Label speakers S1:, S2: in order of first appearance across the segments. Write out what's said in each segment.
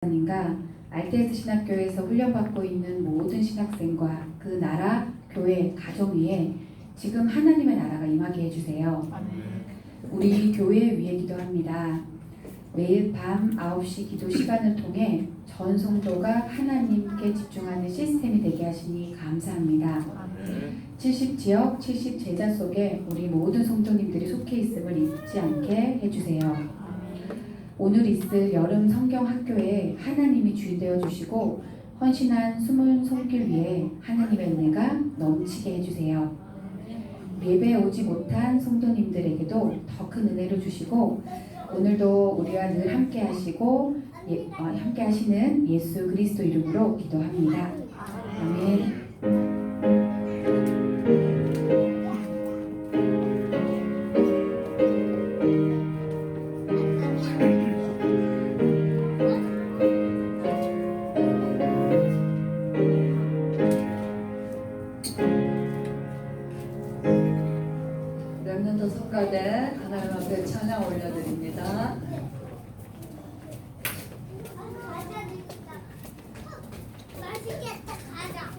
S1: 님과 알테스 신학교에서 훈련받고 있는 모든 신학생과 그 나라, 교회, 가정 위에 지금 하나님의 나라가 임하게 해주세요. 우리 교회 위에 기도합니다. 매일 밤 9시 기도 시간을 통해 전 성도가 하나님께 집중하는 시스템이 되게 하시니 감사합니다. 70지역, 70제자 속에 우리 모든 성도님들이 속해 있음을 잊지 않게 해주세요. 오늘 있을 여름 성경 학교에 하나님이 주인 되어 주시고 헌신한 숨은 손길 위에 하나님의 은혜가 넘치게 해주세요. 예배에 오지 못한 성도님들에게도 더 큰 은혜를 주시고 오늘도 우리와 늘 함께 하시고 함께 하시는 예수 그리스도 이름으로 기도합니다. 아멘.
S2: 렘넌트 성가대 하나님 앞에 찬양 올려드립니다.
S3: 맛있겠다. 가자.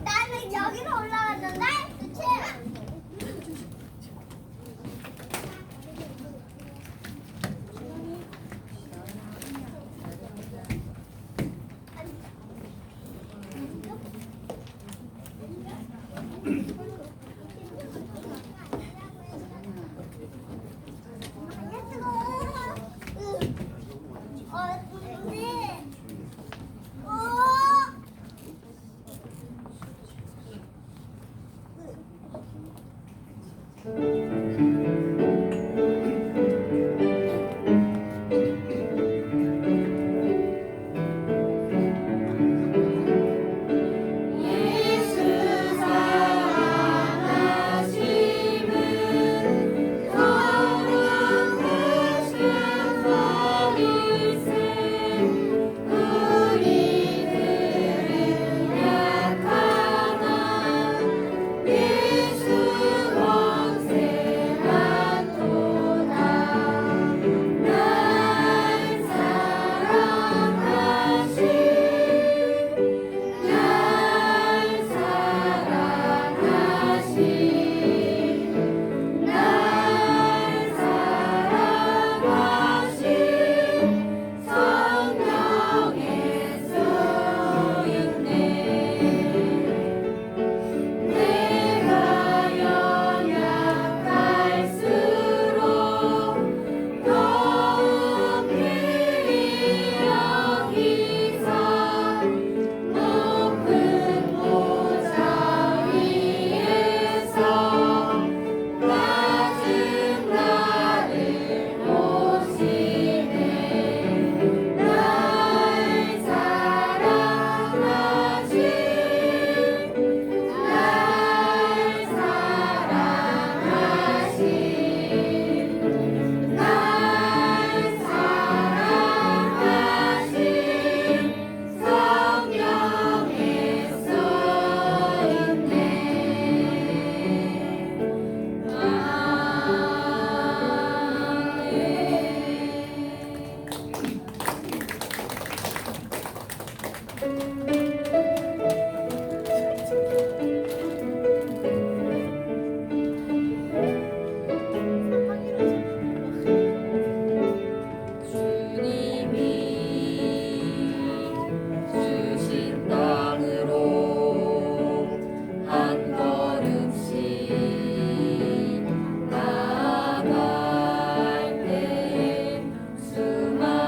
S3: 나는 여기로 올라갔는데, 그치?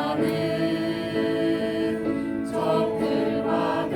S4: 수많은 적들과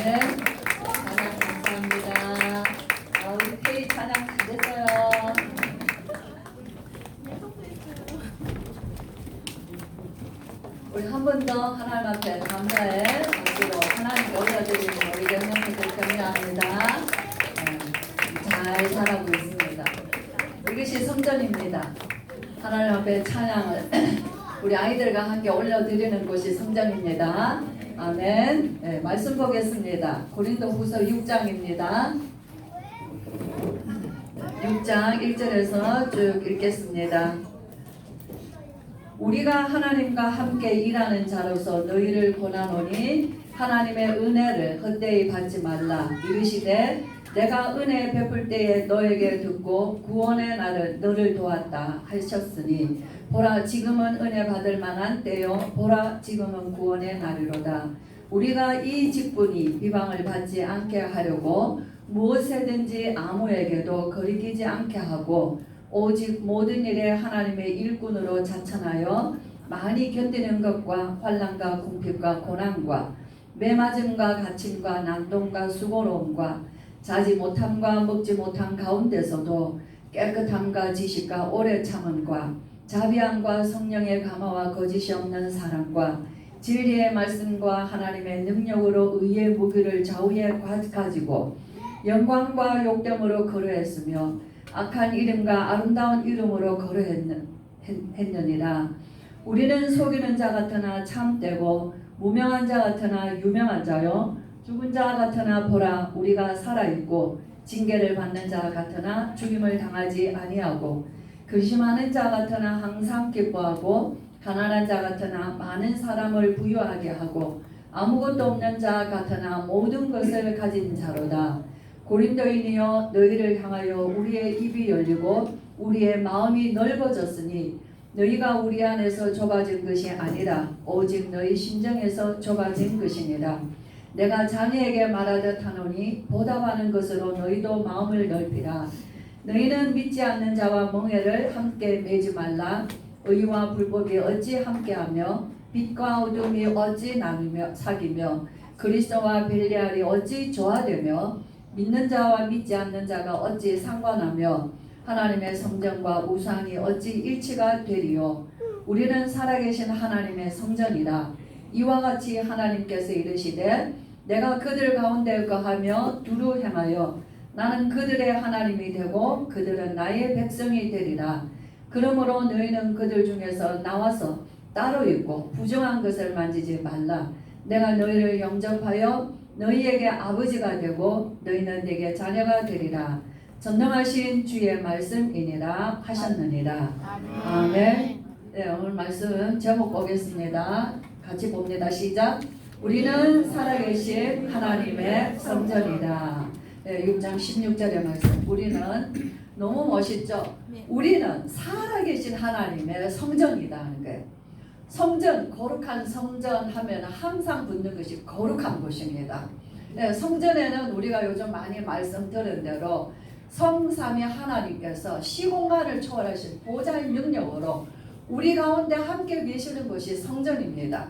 S2: 아멘. 찬양 감사합니다. 우리 페이 찬양 잘했어요. 우리 한 번 더 하나님 앞에 감사의 박수로 하나님께 올려드리는 우리 영양분들 격려합니다. 잘 살아가고 있습니다. 이것이 성전입니다. 하나님 앞에 찬양을 우리 아이들과 함께 올려드리는 곳이 성전입니다. 아멘. 네, 말씀 보겠습니다. 고린도후서 6장입니다. 6장 1절에서 쭉 읽겠습니다. 우리가 하나님과 함께 일하는 자로서 너희를 권하노니 하나님의 은혜를 헛되이 받지 말라. 이르시되 내가 은혜 베풀 때에 너에게 듣고 구원의 날은 너를 도왔다 하셨으니 보라 지금은 은혜 받을 만한 때요 보라 지금은 구원의 날이로다. 우리가 이 직분이 비방을 받지 않게 하려고 무엇이든지 아무에게도 거리끼지 않게 하고 오직 모든 일에 하나님의 일꾼으로 자천하여 많이 견디는 것과 환난과 궁핍과 고난과 매맞음과 갇힘과 난동과 수고로움과 자지 못함과 먹지 못한 가운데서도 깨끗함과 지식과 오래 참음과 자비함과 성령의 감화와 거짓이 없는 사랑과 진리의 말씀과 하나님의 능력으로 의의 무기를 좌우에 가지고 영광과 욕됨으로 거류했으며 악한 이름과 아름다운 이름으로 거류했느니라. 우리는 속이는 자 같으나 참되고 무명한 자 같으나 유명한 자요 죽은 자 같으나 보라 우리가 살아있고 징계를 받는 자 같으나 죽임을 당하지 아니하고 근심하는 자 같으나 항상 기뻐하고 가난한 자 같으나 많은 사람을 부유하게 하고 아무것도 없는 자 같으나 모든 것을 가진 자로다. 고린도인이여 너희를 향하여 우리의 입이 열리고 우리의 마음이 넓어졌으니 너희가 우리 안에서 좁아진 것이 아니라 오직 너희 심정에서 좁아진 것이니라. 내가 자네에게 말하듯 하노니 보답하는 것으로 너희도 마음을 넓히라. 너희는 믿지 않는 자와 멍에를 함께 매지 말라. 의와 불법이 어찌 함께하며 빛과 어둠이 어찌 나누며 사귀며 그리스도와 벨리알이 어찌 조화되며 믿는 자와 믿지 않는 자가 어찌 상관하며 하나님의 성전과 우상이 어찌 일치가 되리요. 우리는 살아계신 하나님의 성전이라. 이와 같이 하나님께서 이르시되 내가 그들 가운데 거하며 두루 행하여 나는 그들의 하나님이 되고 그들은 나의 백성이 되리라. 그러므로 너희는 그들 중에서 나와서 따로 있고 부정한 것을 만지지 말라. 내가 너희를 영접하여 너희에게 아버지가 되고 너희는 내게 자녀가 되리라. 전능하신 주의 말씀이니라 하셨느니라. 아멘. 네, 오늘 말씀 제목 보겠습니다. 같이 봅니다. 시작. 우리는 살아계신 하나님의 성전이다. 네, 6장 16절의 말씀. 우리는 너무 멋있죠? 우리는 살아계신 하나님의 성전이다 하는 거예요. 성전, 거룩한 성전 하면 항상 붙는 것이 거룩한 곳입니다. 네, 성전에는 우리가 요즘 많이 말씀 들은 대로 성삼위 하나님께서 시공간을 초월하신 보좌의 능력으로 우리 가운데 함께 계시는 것이 성전입니다.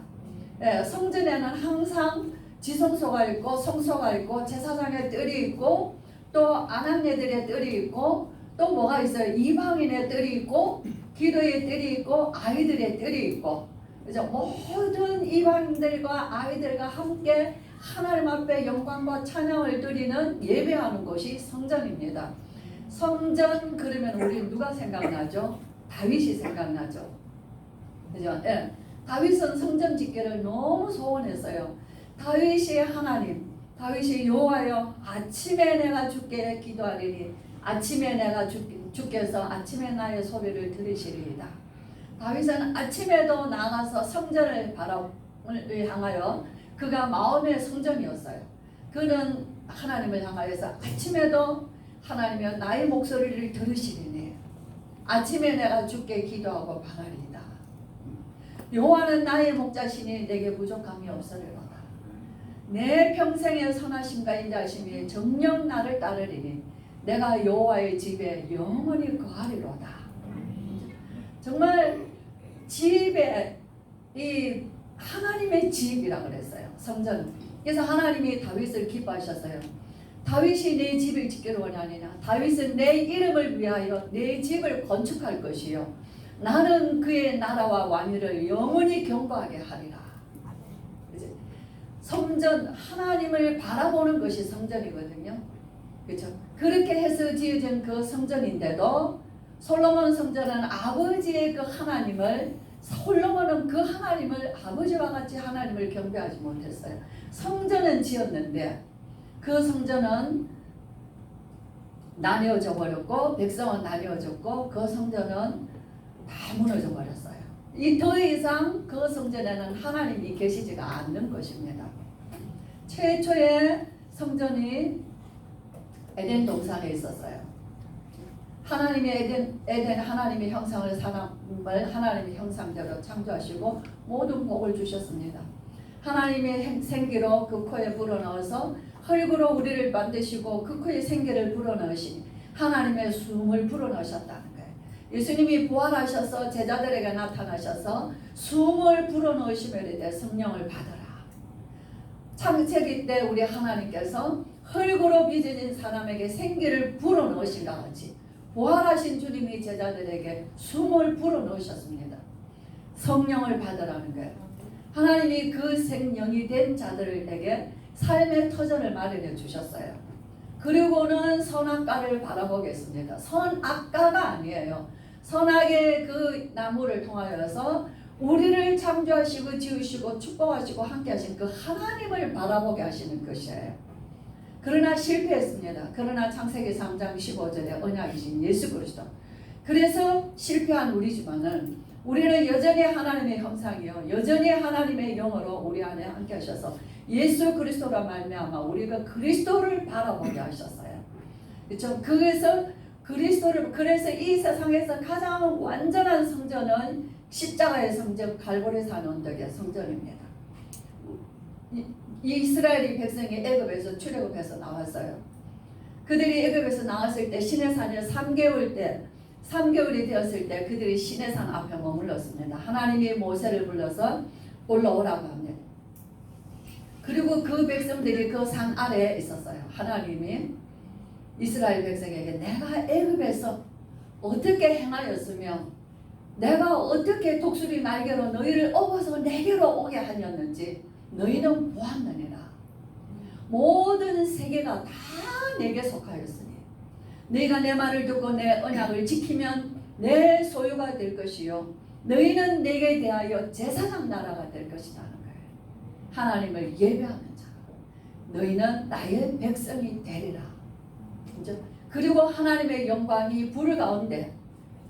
S2: 네, 성전에는 항상 지성소가 있고 성소가 있고 제사장의 뜰이 있고 또 아낙네들의 뜰이 있고 또 뭐가 있어요? 이방인의 뜰이 있고 기도의 뜰이 있고 아이들의 뜰이 있고 그죠? 모든 이방인들과 아이들과 함께 하나님 앞에 영광과 찬양을 드리는 예배하는 곳이 성전입니다. 성전 그러면 우리 누가 생각나죠? 다윗이 생각나죠. 그죠? 예. 다윗은 성전 짓기를 너무 소원했어요. 다윗이 하나님, 다윗이 여호와여 아침에 내가 주께 기도하리니 아침에 내가 주께서 아침에 나의 소리를 들으시리이다. 다윗은 아침에도 나가서 성전을 향하여 그가 마음의 성전이었어요. 그는 하나님을 향하여서 아침에도 하나님이여 나의 목소리를 들으시리니 아침에 내가 주께 기도하고 바라리이다. 여호와는 나의 목자시니 내게 부족함이 없으리로다. 내 평생의 선하심과 인자하심이 정녕 나를 따르리니 내가 여호와의 집에 영원히 거하리로다. 정말 집에 이 하나님의 집이라 그랬어요. 성전 그래서 하나님이 다윗을 기뻐하셨어요. 다윗이 내 집을 짓기를 원하느냐? 다윗은 내 이름을 위하여 내 집을 건축할 것이요 나는 그의 나라와 왕위를 영원히 경고하게 하리라. 그치? 성전, 하나님을 바라보는 것이 성전이거든요. 그렇죠? 그렇게 해서 지어진 그 성전인데도 솔로몬 성전은 아버지의 그 하나님을, 솔로몬은 그 하나님을, 아버지와 같이 하나님을 경배하지 못했어요. 성전은 지었는데 그 성전은 나뉘어져 버렸고, 백성은 나뉘어졌고, 그 성전은 다 무너져 버렸어요. 이 더 이상 그 성전에는 하나님이 계시지가 않는 것입니다. 최초의 성전이 에덴 동산에 있었어요. 하나님의 에덴 하나님의 형상을, 사람을 하나님의 형상대로 창조하시고 모든 복을 주셨습니다. 하나님의 생기로 그 코에 불어넣어서 흙으로 우리를 만드시고 그 코에 생기를 불어넣으시니 하나님의 숨을 불어넣으셨다는 거예요. 예수님이 부활하셔서 제자들에게 나타나셔서 숨을 불어넣으시면 성령을 받아라. 창세기 때 우리 하나님께서 흙으로 빚어진 사람에게 생기를 불어넣으신 것 같이 부활하신 주님이 제자들에게 숨을 불어넣으셨습니다. 성령을 받으라는 거예요. 하나님이 그 생명이 된 자들에게 삶의 터전을 마련해 주셨어요. 그리고는 선악과를 바라보겠습니다. 선악과가 아니에요. 선악의 그 나무를 통하여서 우리를 창조하시고 지으시고 축복하시고 함께하신 그 하나님을 바라보게 하시는 것이에요. 그러나 실패했습니다. 그러나 창세기 3장 15절에 언약이신 예수 그리스도. 그래서 실패한 우리지만은 우리는 여전히 하나님의 형상이요, 여전히 하나님의 영으로 우리 안에 함께 하셔서 예수 그리스도라 말미암아 우리가 그리스도를 바라보게 하셨어요. 그렇죠? 그래서 이 세상에서 가장 완전한 성전은 십자가의 성전, 갈보리 산 언덕의 성전입니다. 이스라엘이 백성이 애굽에서 출애굽해서 나왔어요. 그들이 애굽에서 나왔을 때 시내산에 3개월이 되었을 때 그들이 시내산 앞에 머물렀습니다. 하나님이 모세를 불러서 올라오라고 합니다. 그리고 그 백성들이 그 산 아래에 있었어요. 하나님이 이스라엘 백성에게 내가 애굽에서 어떻게 행하였으며 내가 어떻게 독수리 날개로 너희를 업어서 내게로 오게 하였는지 너희는 보았느니라. 모든 세계가 다 내게 속하였으니 너희가 내 말을 듣고 내 언약을 지키면 내 소유가 될 것이요 너희는 내게 대하여 제사장 나라가 될 것이라는 거예요. 하나님을 예배하는 자, 너희는 나의 백성이 되리라. 그리고 하나님의 영광이 불 가운데,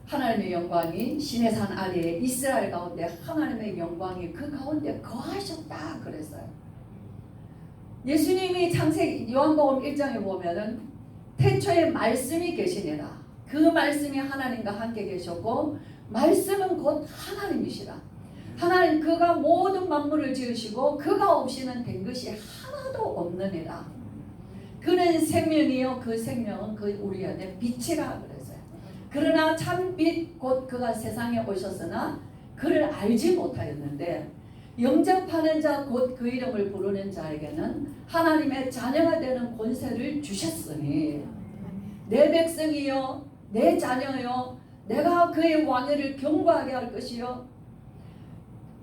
S2: 하나님의 영광이 시내산 아래에 이스라엘 가운데 하나님의 영광이 그 가운데 거하셨다 그랬어요. 예수님이 창세기 요한복음 1장에 보면은 태초에 말씀이 계시니라. 그 말씀이 하나님과 함께 계셨고 말씀은 곧 하나님이시라. 하나님 그가 모든 만물을 지으시고 그가 없이는 된 것이 하나도 없느니라. 그는 생명이요 그 생명은 그 우리 안에 빛이라 그랬어요. 그러나 참빛 곧 그가 세상에 오셨으나 그를 알지 못하였는데 영접하는 자 곧 그 이름을 부르는 자에게는 하나님의 자녀가 되는 권세를 주셨으니 내 백성이요 내 자녀요 내가 그의 왕위를 경고하게 할 것이요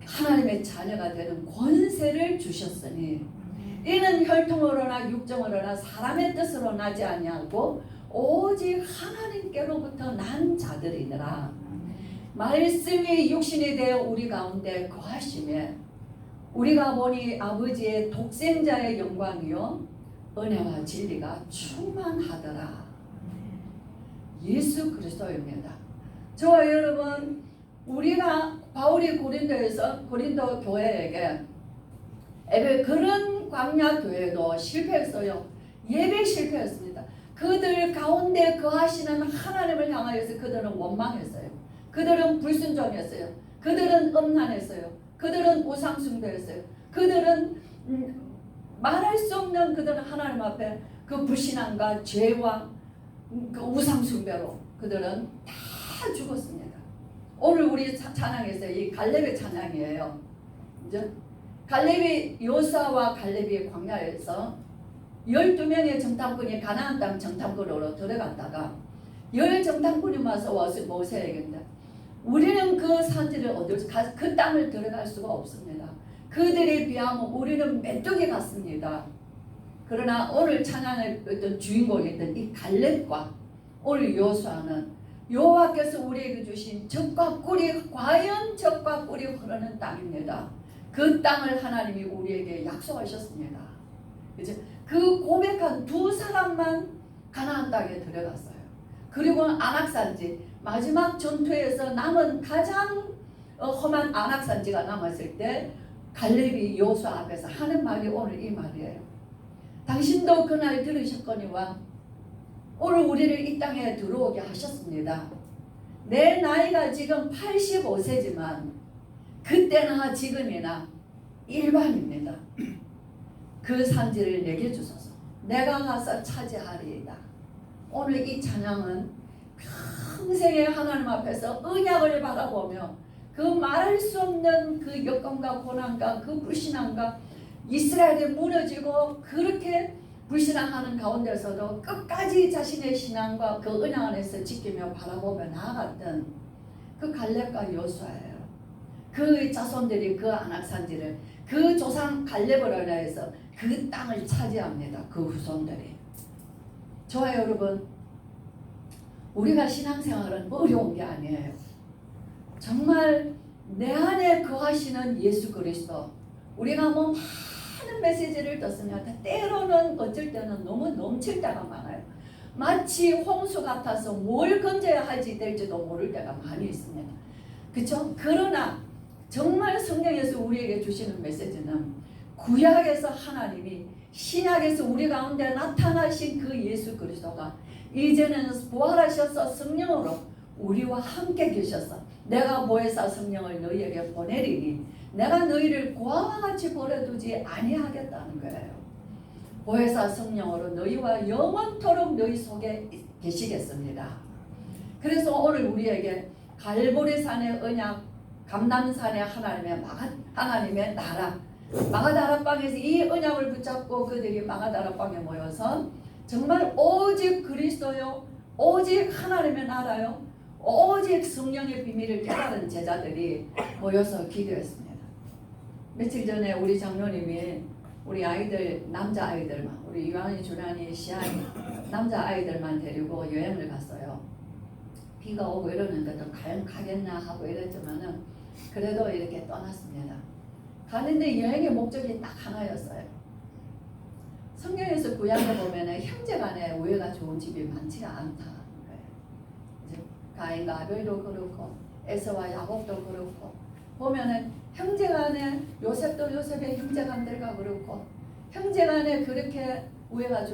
S2: 하나님의 자녀가 되는 권세를 주셨으니 이는 혈통으로나 육정으로나 사람의 뜻으로 나지 아니하고 오직 하나님께로부터 난 자들이니라. 말씀이 육신이 되어 우리 가운데 거하심에 우리가 보니 아버지의 독생자의 영광이요 은혜와 진리가 충만하더라. 예수 그리스도입니다. 저와 여러분, 우리가 바울이 고린도 교회에게 그런 광야 교회도 실패했어요. 예배 실패했습니다. 그들 가운데 거하시는 하나님을 향하여서 그들은 원망했어요. 그들은 불순종했어요. 그들은 음란했어요. 그들은 우상 숭배했어요. 그들은 말할 수 없는 그들은 하나님 앞에 그 불신앙과 죄와 그 우상 숭배로 그들은 다 죽었습니다. 오늘 우리 찬양에서 이 갈렙의 찬양이에요. 이제 갈렙이 요수아와 갈렙이 광야에서 12명의 정탐꾼이 가나안 땅 정탐꾼으로 들어갔다가 10 정탐꾼이 와서 모세에게 우리는 그 산지를 그 땅을 들어갈 수가 없습니다. 그들에 비하면 우리는 메뚜기 같습니다. 그러나 오늘 찬양의 어떤 주인공이었던 이 갈렙과 오늘 요수아는 여호와께서 우리에게 주신 젖과 꿀이 과연 젖과 꿀이 흐르는 땅입니다. 그 땅을 하나님이 우리에게 약속하셨습니다. 그죠? 그 고백한 두 사람만 가나안 땅에 들어갔어요. 그리고 안악산지 마지막 전투에서 남은 가장 험한 안악산지가 남았을 때 갈렙이 여호수아 앞에서 하는 말이 오늘 이 말이에요. 당신도 그날 들으셨거니와 오늘 우리를 이 땅에 들어오게 하셨습니다. 내 나이가 지금 85세지만 그때나 지금이나 일반입니다. 그 산지를 내게 주소서. 내가 가서 차지하리이다. 오늘 이 찬양은 평생에 하나님 앞에서 언약을 바라보며 그 말할 수 없는 그 역경과 고난과 그 불신앙과 이스라엘이 무너지고 그렇게 불신앙하는 가운데서도 끝까지 자신의 신앙과 그 언약 안에서 지키며 바라보며 나아갔던 그 갈렙과 여호수아예요. 그 자손들이 그 안악산지를 그 조상 갈렙을 인해서 그 땅을 차지합니다. 그 후손들이. 좋아요 여러분. 우리가 신앙생활은 어려운 게 아니에요. 정말 내 안에 거하시는 예수 그리스도. 우리가 뭐 많은 메시지를 듣습니다. 때로는 어쩔 때는 너무 넘칠 때가 많아요. 마치 홍수 같아서 뭘 건져야 할지 될지도 모를 때가 많이 있습니다. 그렇죠? 그러나 정말 성경에서 우리에게 주시는 메시지는 구약에서 하나님이 신약에서 우리 가운데 나타나신 그 예수 그리스도가 이제는 부활하셔서 성령으로 우리와 함께 계셔서 내가 보혜사 성령을 너희에게 보내리니 내가 너희를 고아와 같이 버려두지 아니하겠다는 거예요. 보혜사 성령으로 너희와 영원토록 너희 속에 계시겠습니다. 그래서 오늘 우리에게 갈보리산의 언약, 감람산의 하나님의 나라, 마가다락방에서 이 언약을 붙잡고 그들이 마가다락방에 모여서 정말 오직 그리스도요, 오직 하나님의 나라요, 오직 성령의 비밀을 깨달은 제자들이 모여서 기도했습니다. 며칠 전에 우리 장로님이 우리 아이들, 남자 아이들만, 우리 유한이, 주란이, 시안이 남자 아이들만 데리고 여행을 갔어요. 비가 오고 이러는데 또 과연 가겠나 하고 이랬지만은 그래도 이렇게 떠났습니다. 가는데 여행의 목적이 딱 하나였어요. 성경에서 구약에 보면은 형제간에 우애가 좋은 집이 많지가 않다는 거예요. 가인과 아벨도 그렇고 에서와 야곱도 그렇고 보면은 형제간에 요셉도 요셉의 형제간들과 그렇고 형제간에 그렇게 우애가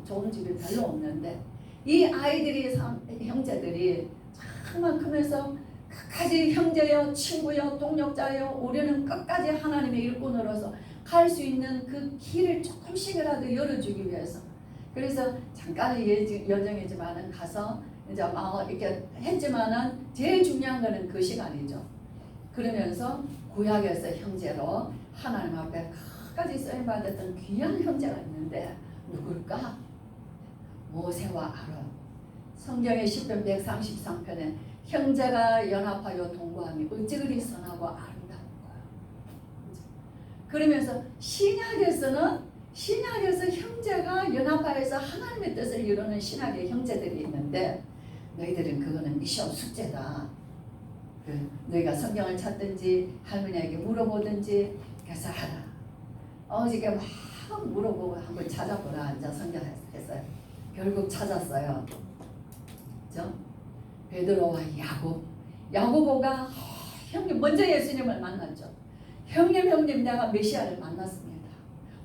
S2: 좋은 집이 별로 없는데 이 아이들이 형제들이 정말 크면서 끝까지 형제요, 친구요, 동력자요, 우리는 끝까지 하나님의 일꾼으로서 갈 수 있는 그 길을 조금씩이라도 열어주기 위해서. 그래서 잠깐의 여정이지만은 가서 이제 막 이렇게 했지만은 제일 중요한 거는 그 시간이죠. 그러면서 구약에서 형제로 하나님 앞에 끝까지 쓰임 받았던 귀한 형제가 있는데 누굴까? 모세와 아론. 성경의 시편 133편에 형제가 연합하여 동거함이 어찌 그리 선하고 아름다운 거야. 그러면서 신약에서 형제가 연합하여서 하나님의 뜻을 이루는 신약의 형제들이 있는데 너희들은 그거는 미션 숙제다. 너희가 성경을 찾든지 할머니에게 물어보든지 그래서 하라. 어저께 막 물어보고 한번 찾아보라. 이제 성경 했어요. 결국 찾았어요. 그죠? 베드로와 야고보가 형님 먼저 예수님을 만났죠. 형님 내가 메시아를 만났습니다.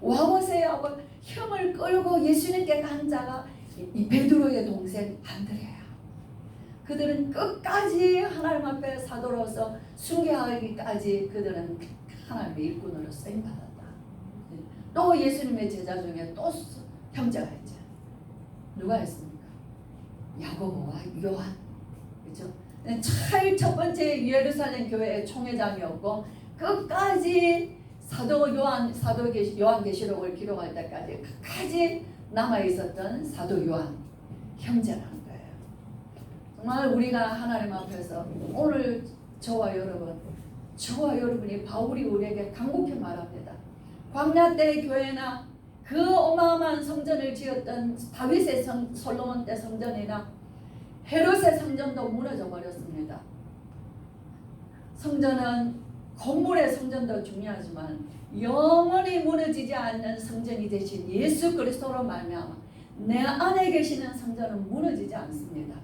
S2: 와보세요 하고 형을 끌고 예수님께 간 자가 이 베드로의 동생 안드레야. 그들은 끝까지 하나님 앞에 사도로서 순교하기까지 그들은 하나님의 일꾼으로 쓰임받았다. 또 예수님의 제자 중에 또 형제가 있죠. 누가 있습니까? 야고보와 요한. 그렇죠? 제일 첫 번째 예루살렘 교회의 총회장이었고 끝까지 사도 요한계시록을 기록할 때까지 끝까지 남아 있었던 사도 요한 형제라는 거예요. 정말 우리가 하나님 앞에서 오늘 저와 여러분이 바울이 우리에게 간곡히 말합니다. 광야 때 교회나 그 어마어마한 성전을 지었던 다윗의 솔로몬 때 성전이나 헤롯의 성전도 무너져 버렸습니다. 성전은 건물의 성전도 중요하지만 영원히 무너지지 않는 성전이 되신 예수 그리스도로 말미암아 내 안에 계시는 성전은 무너지지 않습니다.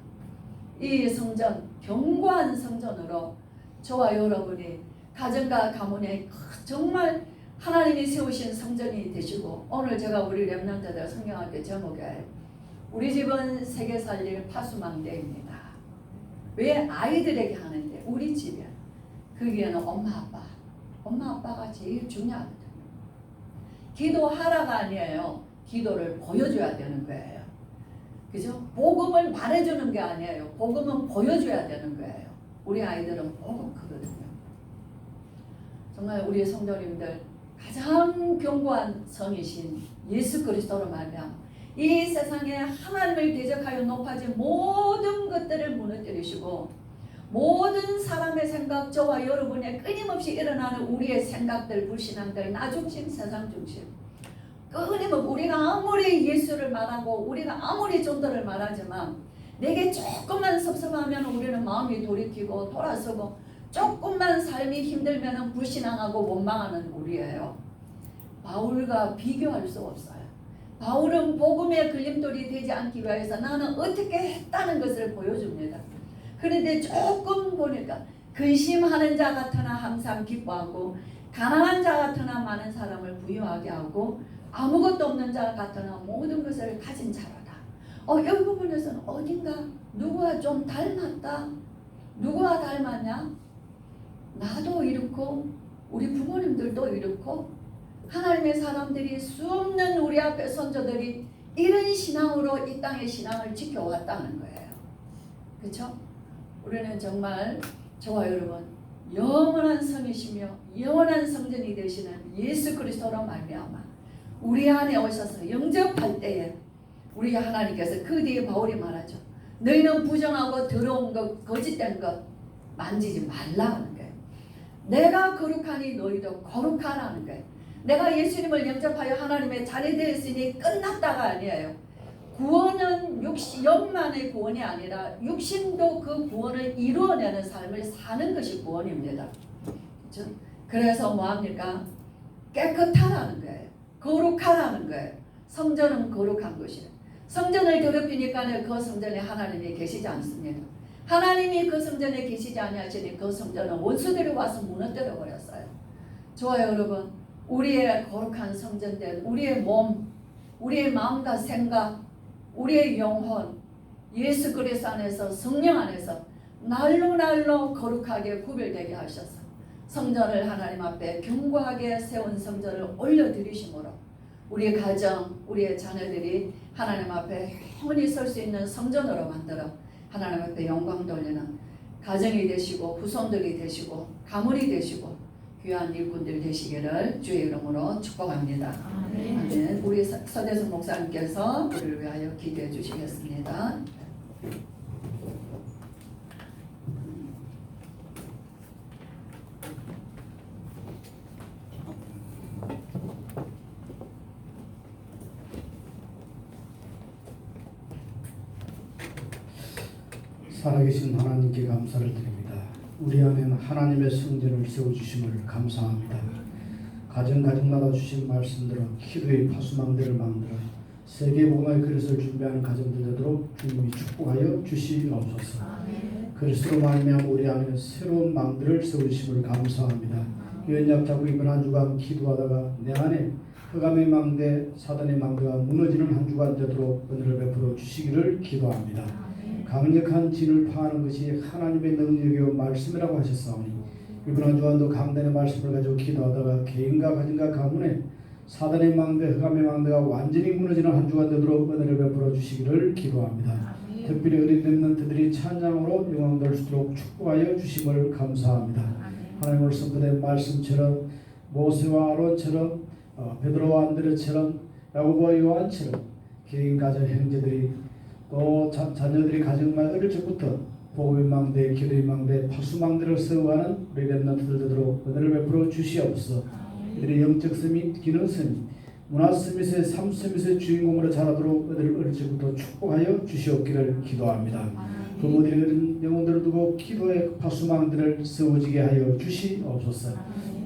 S2: 이 성전, 견고한 성전으로 저와 여러분이 가정과 가문에 정말 하나님이 세우신 성전이 되시고, 오늘 제가 우리 렘넌트들 성경학교 제목에 우리 집은 세계 살릴 파수망대입니다. 왜 아이들에게 하는데 우리 집에 거기에는 엄마 아빠가 제일 중요하거든요. 기도하라가 아니에요. 기도를 보여줘야 되는 거예요. 그죠? 복음을 말해주는 게 아니에요. 복음은 보여줘야 되는 거예요. 우리 아이들은 복음 크거든요. 정말 우리 성도님들 가장 견고한 성이신 예수 그리스도로 말미암아 이 세상에 하나님을 대적하여 높아진 모든 것들을 무너뜨리시고, 모든 사람의 생각, 저와 여러분의 끊임없이 일어나는 우리의 생각들, 불신앙들, 나중심, 세상중심, 끊임없이 우리가 아무리 예수를 말하고 우리가 아무리 전도를 말하지만 내게 조금만 섭섭하면 우리는 마음이 돌이키고 돌아서고, 조금만 삶이 힘들면 불신앙하고 원망하는 우리예요. 바울과 비교할 수 없어요. 바울은 복음의 걸림돌이 되지 않기 위해서 나는 어떻게 했다는 것을 보여줍니다. 그런데 조금 보니까 근심하는 자 같으나 항상 기뻐하고, 가난한 자 같으나 많은 사람을 부유하게 하고, 아무것도 없는 자 같으나 모든 것을 가진 자로다. 이 부분에서는 어딘가 누구와 좀 닮았다. 누구와 닮았냐? 나도 이렇고 우리 부모님들도 이렇고 하나님의 사람들이 수없는 우리 앞에 선조들이 이런 신앙으로 이 땅의 신앙을 지켜왔다는 거예요. 그렇죠? 우리는 정말 저와 여러분 영원한 성이시며 영원한 성전이 되시는 예수 그리스도로 말미암아 우리 안에 오셔서 영접할 때에 우리 하나님께서 그 뒤에 바울이 말하죠. 너희는 부정하고 더러운 것, 거짓된 것 만지지 말라는 거예요. 내가 거룩하니 너희도 거룩하라는 거예요. 내가 예수님을 영접하여 하나님의 자리 되었으니 끝났다가 아니에요. 구원은 영만의 구원이 아니라 육신도 그 구원을 이루어내는 삶을 사는 것이 구원입니다. 그렇죠? 그래서 뭐합니까? 깨끗하라는 거예요. 거룩하라는 거예요. 성전은 거룩한 것이에요. 성전을 더럽히니까 그 성전에 하나님이 계시지 않습니다. 하나님이 그 성전에 계시지 아니하시니 그 성전은 원수들이 와서 무너뜨려 버렸어요. 저와 여러분, 우리의 거룩한 성전된 우리의 몸, 우리의 마음과 생각, 우리의 영혼, 예수 그리스도 안에서, 성령 안에서 날로 거룩하게 구별되게 하셔서 성전을 하나님 앞에 견고하게 세운 성전을 올려드리심으로 우리 가정, 우리의 자녀들이 하나님 앞에 영원히 설 수 있는 성전으로 만들어 하나님 앞에 영광 돌리는 가정이 되시고 후손들이 되시고 가문이 되시고 귀한 일꾼들 되시기를 주의 이름으로 축복합니다. 아멘. 우리 서대순 목사님께서 우리를 위하여 기도해 주시겠습니다.
S4: 살아계신 하나님께 감사를 드립니다. 우리 안에는 하나님의 성전을 세워주심을 감사합니다. 가정마다 주신 말씀대로 기도의 파수망대를 만들어 세계복음의 그릇을 준비하는 가정들 되도록 주님이 축복하여 주시옵소서. 그리스도로 말미암아 우리 안에 새로운 망대를 세우심을 감사합니다. 연약 잡고 이번 한 주간 기도하다가 내 안에 흑암의 망대, 사단의 망대가 무너지는 한 주간 되도록 은혜를 베풀어 주시기를 기도합니다. 강력한 진을 파하는 것이 하나님의 능력이요 말씀이라고 하셨사오니 이번 한 주간도 강단의 말씀을 가지고 기도하다가 개인과 가정과 가문에 사단의 망대, 흑암의 망대가 완전히 무너지는 한 주간 되도록 은혜를 베풀어 주시기를 기도합니다. 특별히 어린 렘넌트들이 찬양으로 영광 돌 수 있도록 축복하여 주심을 감사합니다. 하나님 오늘 선포된 말씀처럼 모세와 아론처럼 베드로와 안드레처럼 야고보와 요한처럼 개인 가정 형제들이 또 자녀들이 가정만 어릴 적부터 복음의 망대, 기도의 망대, 파수망대를 세워가는 우리 렘넌트들 되도록 은혜를 베풀어 주시옵소서. 이들의 영적 서밋, 기능 서밋, 문화 서밋의 삶 서밋의 주인공으로 자라도록 은혜를 어릴 적부터 축복하여 주시옵기를 기도합니다. 부모들이 어린 영혼들을 두고 기도의 파수망대를 세워지게 하여 주시옵소서.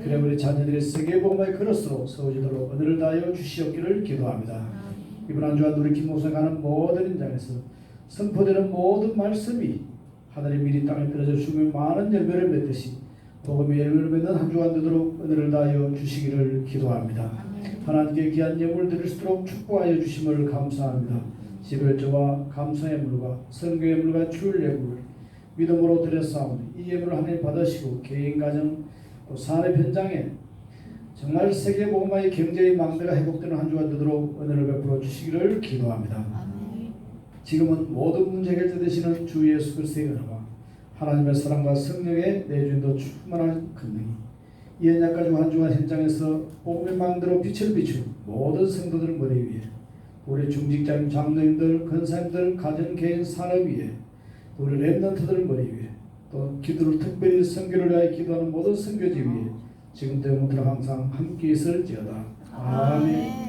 S4: 그래 우리 자녀들이 세계 복음의 그릇으로 세워지도록 은혜를 다하여 주시옵기를 기도합니다. 이번 한 주간 우리 김목사가 가는 모든 현장에서 선포되는 모든 말씀이 하늘의 미리 땅에 떨어져 죽음의 많은 열매를 맺듯이 복음의 열매를 맺는 한 주간 되도록 은혜를 다하여 주시기를 기도합니다. 하나님께 귀한 예물을 드릴 수 있도록 축복하여 주심을 감사합니다. 지별조와 감사의 물과 선교의 물과 주일 예물을 믿음으로 드렸사오니 이 예물을 하나님 받으시고 개인 가정 또 산업 현장에 정말 세계 복음화의 경제의 망대가 회복되는 한 주간 되도록 은혜를 베풀어 주시기를 기도합니다. 지금은 모든 문제 해결되시는 주 예수 그리스도의 은혜와 하나님의 사랑과 성령의 내주인도 충만한 권능이 이 언약까지 한 주간 현장에서 복음의 망대로 빛을 비추는 모든 성도들 머리 위에 우리 중직자님, 장로님들, 권사님들, 가정, 개인, 산업 위에 또 우리 렘넌트들 머리 위에 또 기도를 특별히 선교를 위하여 기도하는 모든 선교지 위에 지금도 영원토록 항상 함께 있을지어다. 아멘.